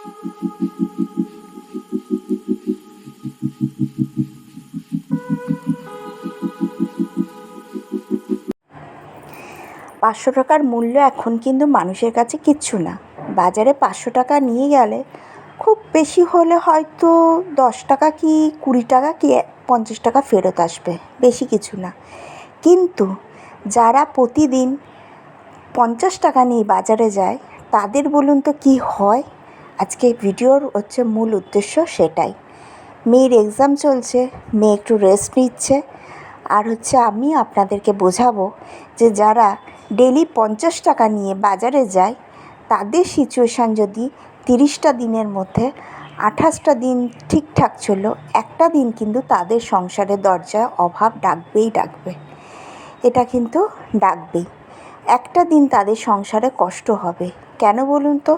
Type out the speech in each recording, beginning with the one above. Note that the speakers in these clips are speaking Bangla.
500 টাকার মূল্য এখন কিন্তু মানুষের কাছে কিচ্ছু না। বাজারে 500 টাকা নিয়ে গেলে খুব বেশি হলে হয়তো 10 টাকা কি 20 টাকা কি 50 টাকা ফেরত আসবে, বেশি কিছু না। কিন্তু যারা প্রতিদিন 50 টাকা নিয়ে বাজারে যায় তাদের বলুন তো কী হয়। আজকে ভিডিওর মূল উদ্দেশ্য সেটাই। মেয়ের এক্সাম চলছে, মেয়ে একটু রেস্ট নিচ্ছে, আর আমি আপনাদেরকে বোঝাবো যে যারা ডেলি 50 টাকা নিয়ে বাজারে যায় তাদের সিচুয়েশান যদি 30টা দিনের মধ্যে 28টা দিন ঠিকঠাক ছিল, একটা দিন কিন্তু তাদের সংসারের দরজায় অভাব ডাকবেই ডাকবে। এটা কিন্তু ডাকবেই। একটা দিন তাদের সংসারে কষ্ট হবে। কেন বলুন তো?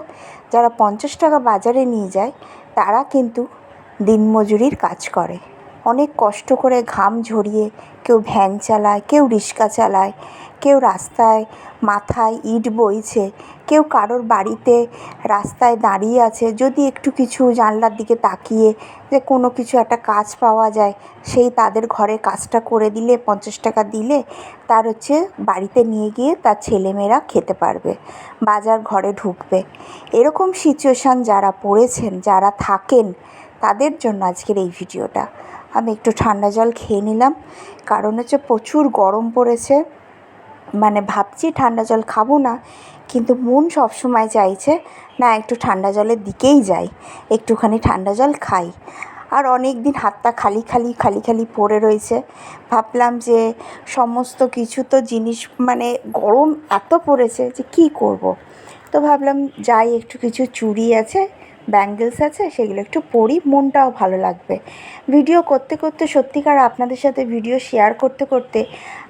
যারা 50 টাকা বাজারে নিয়ে যায় তারা কিন্তু দিনমজুরির কাজ করে, অনেক কষ্ট করে ঘাম ঝরিয়ে কেউ ভ্যান চালায়, কেউ রিক্সা চালায়, কেউ রাস্তায় মাথায় ইট বইছে, কেউ কারোর বাড়িতে রাস্তায় দাঁড়িয়ে আছে, যদি একটু কিছু জানলার দিকে তাকিয়ে যে কোনো কিছু একটা কাজ পাওয়া যায় সেই তাদের ঘরে কাজটা করে দিলে 50 টাকা দিলে তার বাড়িতে নিয়ে গিয়ে তার ছেলেমেয়েরা খেতে পারবে, বাজার ঘরে ঢুকবে। এরকম সিচুয়েশান যারা পড়েছেন, যারা থাকেন, তাদের জন্য আজকের এই ভিডিওটা। আমি একটু ঠান্ডা জল খেয়ে নিলাম, কারণ প্রচুর গরম পড়েছে। মানে ভাবছি ঠান্ডা জল খাবো না, কিন্তু মন সবসময় চাইছে না একটু ঠান্ডা জলের দিকেই যাই, একটুখানি ঠান্ডা জল খাই। আর অনেক দিন হাতটা খালি খালি পড়ে রয়েছে। ভাবলাম যে সমস্ত কিছু তো জিনিস মানে গরম এত পড়েছে যে কী করব। তো ভাবলাম যাই, একটু কিছু চুড়ি আছে, ব্যাঙ্গেলস আছে, সেগুলো একটু পরি, মনটাও ভালো লাগবে। ভিডিও করতে করতে সত্যিকার আপনাদের সাথে ভিডিও শেয়ার করতে করতে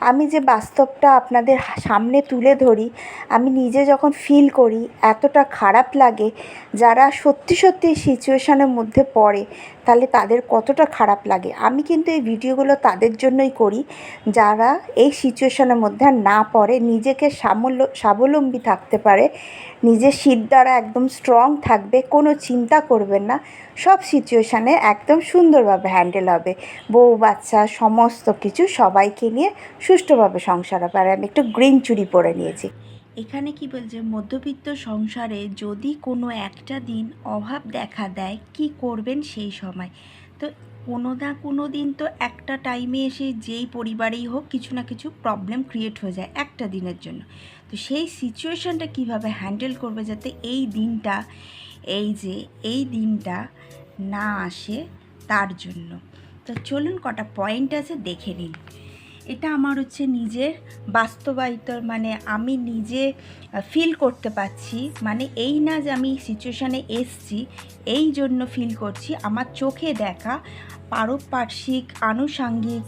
আমি যে বাস্তবটা আপনাদের সামনে তুলে ধরি, আমি নিজে যখন ফিল করি এতটা খারাপ লাগে। যারা সত্যি সত্যি এই সিচুয়েশানের মধ্যে পড়ে তাহলে তাদের কতটা খারাপ লাগে। আমি কিন্তু এই ভিডিওগুলো তাদের জন্যই করি যারা এই সিচুয়েশানের মধ্যে আর না পড়ে, নিজেকে স্বাবলম্বী থাকতে পারে, নিজের শির দ্বারা একদম স্ট্রং থাকবে, কোনো চিন্তা করবেন না, সব সিচুয়েশানে একদম সুন্দরভাবে হ্যান্ডেল হবে, বউ বাচ্চা সমস্ত কিছু সবাইকে নিয়ে সুষ্ঠুভাবে সংসার হবে। আর আমি একটু গ্রিন চুড়ি পরে নিয়েছি। এখানে কি বলছে, মধ্যবিত্ত সংসারে যদি কোনো একটা দিন অভাব দেখা দেয় কি করবেন সেই সময়? তো কোনো না কোনো দিন তো একটা টাইমে এসে যেই পরিবারেই হোক কিছু না কিছু প্রবলেম ক্রিয়েট হয়ে যায় একটা দিনের জন্য। তো সেই সিচুয়েশানটা কিভাবে হ্যান্ডেল করবে যাতে এই দিনটা না আসে, তার জন্য। তো চলুন কটা পয়েন্ট আছে দেখে নিন। এটা আমার নিজের বাস্তবায়িত, মানে আমি নিজে ফিল করতে পারছি, মানে এই না যে আমি সিচুয়েশানে এসছি এই জন্য ফিল করছি, আমার চোখে দেখা পারপার্শ্বিক আনুষাঙ্গিক।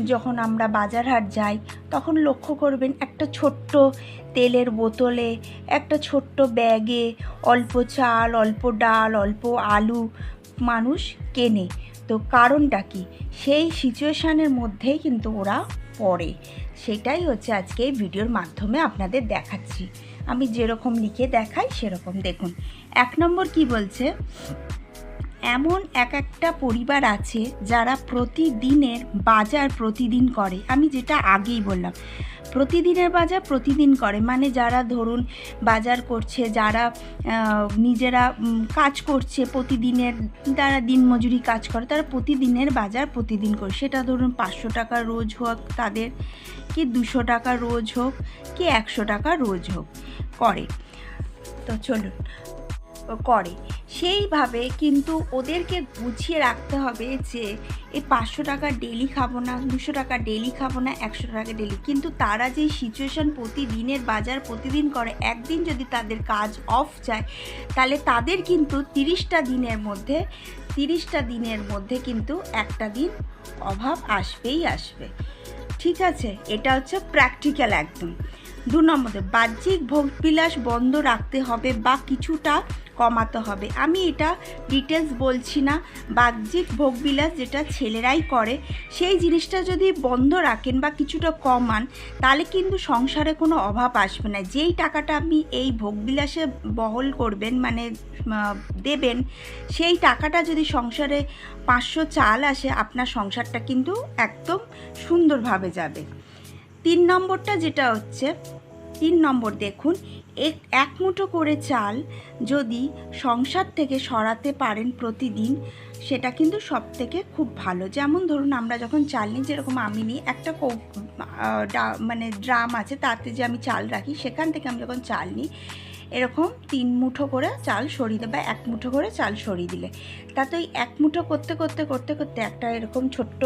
যখন আমরা বাজারহাট যাই তখন লক্ষ্য করবেন একটা ছোট্ট তেলের বোতলে, একটা ছোট্ট ব্যাগে অল্প চাল, অল্প ডাল, অল্প আলু মানুষ কেনে। তো কারণটা কি? সেই সিচুয়েশানের মধ্যেই কিন্তু ওরা পড়ে। সেটাই আজকে এই ভিডিওর মাধ্যমে আপনাদের দেখাচ্ছি। আমি যেরকম লিখে দেখাই সেরকম দেখুন। 1 নম্বর কি বলছে, এমন একটা পরিবার আছে যারা প্রতিদিনের বাজার প্রতিদিন করে। আমি যেটা আগেই বললাম, প্রতিদিনের বাজার প্রতিদিন করে, মানে যারা ধরুন বাজার করছে, যারা নিজেরা কাজ করছে প্রতিদিনের, যারা দিনমজুরি কাজ করে তারা প্রতিদিনের বাজার প্রতিদিন করে। সেটা ধরুন 500 টাকা রোজ হোক তাদের, কি 200 টাকা রোজ হোক, কি 100 টাকা রোজ হোক, করে। তো চলুন করে সেইভাবে, কিন্তু ওদেরকে বুঝিয়ে রাখতে হবে যে এই 500 টাকা ডেলি খাবো না, 200 টাকা ডেলি খাবো না, 100 টাকা ডেলি। কিন্তু তারা যেই সিচুয়েশান প্রতিদিনের বাজার প্রতিদিন করে, একদিন যদি তাদের কাজ অফ যায় তাহলে তাদের কিন্তু 30টা দিনের মধ্যে কিন্তু একটা দিন অভাব আসবেই আসবে। ঠিক আছে, এটা প্র্যাকটিক্যাল একদম। 2 নম্বরে বাহ্যিক ভোগবিলাস বন্ধ রাখতে হবে বা কিছুটা কমাতে হবে। আমি এটা ডিটেলস বলছি না, বাহ্যিক ভোগবিলাস যেটা ছেলেরাই করে সেই জিনিসটা যদি বন্ধ রাখেন বা কিছুটা কমান, তাহলে কিন্তু সংসারে কোনো অভাব আসবে না। যেই টাকাটা আপনি এই ভোগবিলাসে বহল করবেন, মানে দেবেন, সেই টাকাটা যদি সংসারে 500 চাল আসে, আপনার সংসারটা কিন্তু একদম সুন্দরভাবে যাবে। 3 নম্বরটা যেটা হচ্ছে, 3 নম্বর দেখুন, এক মুঠো করে চাল যদি সংসার থেকে সরাতে পারেন প্রতিদিন, সেটা কিন্তু সব থেকে খুব ভালো। যেমন ধরুন আমরা যখন চাল নিই, যেরকম আমি নিই একটা মানে ড্রাম আছে, তাতে যে আমি চাল রাখি, সেখান থেকে আমি যখন চাল নিই, এরকম 3 মুঠো করে চাল সরিয়ে দেবে, 1 মুঠো করে চাল সরিয়ে দিলে, তাতে ওই 1 মুঠো করতে করতে করতে করতে একটা এরকম ছোট্ট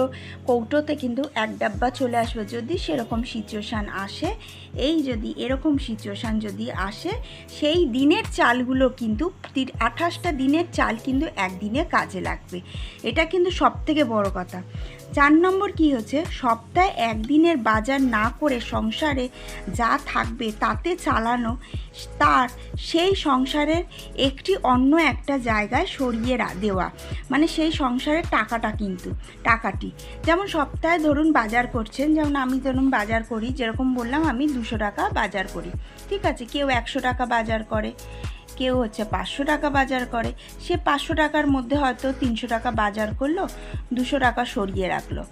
কৌটোতে কিন্তু 1 ডাব্বা চলে আসবে। যদি সেরকম সিচুয়েশান আসে, এই যদি এরকম সিচুয়েশান যদি আসে, সেই দিনের চালগুলো কিন্তু 28টা দিনের চাল কিন্তু একদিনে কাজে লাগবে। এটা কিন্তু সব থেকে বড় কথা। 4 নম্বর কি হচ্ছে, সপ্তাহে একদিনের বাজার না করে সংসারে যা থাকবে তাতে চালানো, তার সেই সংসারের একটি অন্য একটা জায়গায় সরিয়ে দেওয়া, মানে সেই সংসারের টাকাটি যেমন সপ্তাহে ধরুন বাজার করছেন, যেমন আমি ধরুন বাজার করি, যেরকম বললাম আমি 200 টাকা বাজার করি, ঠিক আছে, কেউ 100 টাকা বাজার করে, কেউ হচ্ছে 500 টাকা বাজার করে। সে 500 টাকার মধ্যে হয়তো 300 টাকা বাজার করলো, 200 টাকা সরিয়ে রাখলো।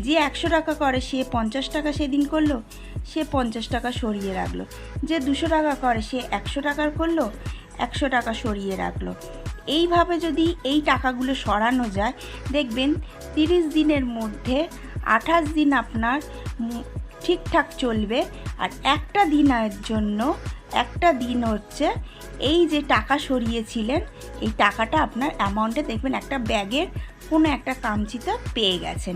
যে 100 টাকা করে সে 50 টাকা সেদিন করলো, সে 50 টাকা সরিয়ে রাখলো। যে 200 টাকা করে সে 100 টাকার করলো, 100 টাকা সরিয়ে রাখলো। এইভাবে যদি এই টাকাগুলো সরানো যায়, দেখবেন 30 দিনের মধ্যে 28 দিন আপনার ঠিকঠাক চলবে। আর একটা দিন হচ্ছে এই যে টাকা সরিয়েছিলেন, এই টাকাটা আপনার অ্যামাউন্টে দেখবেন একটা ব্যাগের কোনো একটা কামচিতে পেয়ে গেছেন,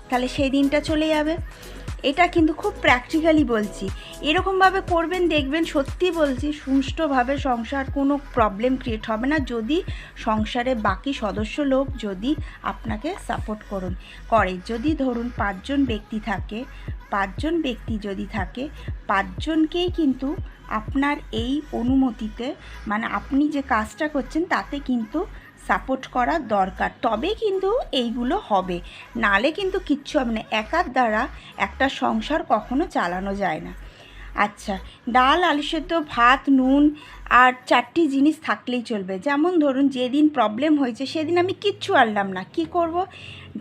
তাহলে সেই দিনটা চলে যাবে। এটা কিন্তু খুব প্র্যাকটিক্যালি বলছি, এরকমভাবে করবেন, দেখবেন সত্যি বলছি সুষ্ঠুভাবে সংসার, কোনো প্রবলেম ক্রিয়েট হবে না, যদি সংসারে বাকি সদস্য লোক যদি আপনাকে সাপোর্ট করে। যদি ধরুন 5 জন ব্যক্তি থাকে, 5 জন ব্যক্তি যদি থাকে, 5 জনকেই কিন্তু আপনার এই অনুমতিতে, মানে আপনি যে কাজটা করছেন তাতে কিন্তু সাপোর্ট করা দরকার, তবে কিন্তু এইগুলো হবে, নালে কিন্তু কিচ্ছু হবে না। একার দ্বারা একটা সংসার কখনো চালানো যায় না। আচ্ছা, ডাল, আলু সেদ্ধ, ভাত, নুন আর 4টি জিনিস থাকলেই চলবে। যেমন ধরুন যেদিন প্রবলেম হয়েছে সেদিন আমি কিচ্ছু আনলাম না, কি করব,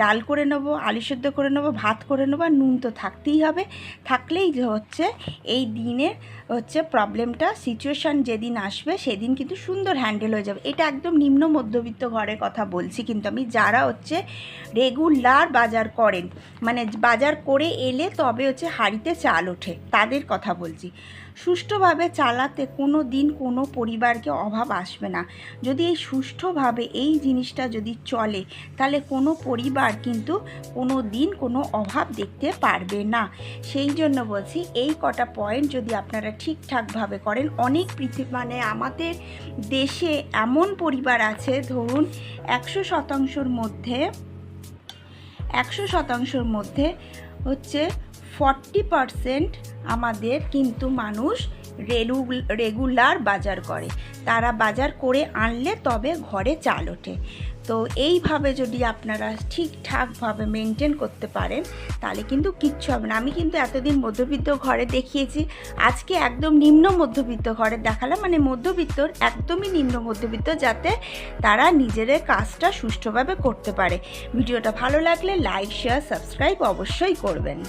ডাল করে নেবো, আলু সেদ্ধ করে নেবো, ভাত করে নেবো, আর নুন তো থাকতেই হবে। থাকলেই হচ্ছে এই দিনের হচ্ছে প্রবলেমটা, সিচুয়েশান যেদিন আসবে সেদিন কিন্তু সুন্দর হ্যান্ডেল হয়ে যাবে। এটা একদম নিম্ন মধ্যবিত্ত ঘরের কথা বলছি, কিন্তু আমি যারা হচ্ছে রেগুলার বাজার করেন, মানে বাজার করে এলে তবে হচ্ছে হাঁড়িতে চাল ওঠে, তাদের কথা বলছি। সুষ্ঠুভাবে চালাতে কোনো দিন কোনো পরিবারকে অভাব আসবে না। যদি এই সুষ্ঠুভাবে এই জিনিসটা যদি চলে, তাহলে কোনো পরিবার কিন্তু কোনো দিন কোনো অভাব দেখতে পারবে না। সেই জন্য বলছি, এই কটা পয়েন্ট যদি আপনারা ঠিকঠাকভাবে করেন, অনেক মানে আমাদের দেশে এমন পরিবার আছে, ধরুন 100% মধ্যে হচ্ছে 40% আমাদের কিন্তু মানুষ রেগুলার বাজার করে, তারা বাজার করে আনলে তবে ঘরে চাল ওঠে। তো এইভাবে যদি আপনারা ঠিকঠাকভাবে মেনটেন করতে পারেন, তাহলে কিন্তু কিচ্ছু হবে না। আমি কিন্তু এতদিন মধ্যবিত্ত ঘরে দেখিয়েছি, আজকে একদম নিম্ন মধ্যবিত্ত ঘরে দেখালাম, মানে মধ্যবিত্তর একদমই নিম্ন মধ্যবিত্ত, যাতে তারা নিজেদের কাজটা সুষ্ঠুভাবে করতে পারে। ভিডিওটা ভালো লাগলে লাইক, শেয়ার, সাবস্ক্রাইব অবশ্যই করবেন।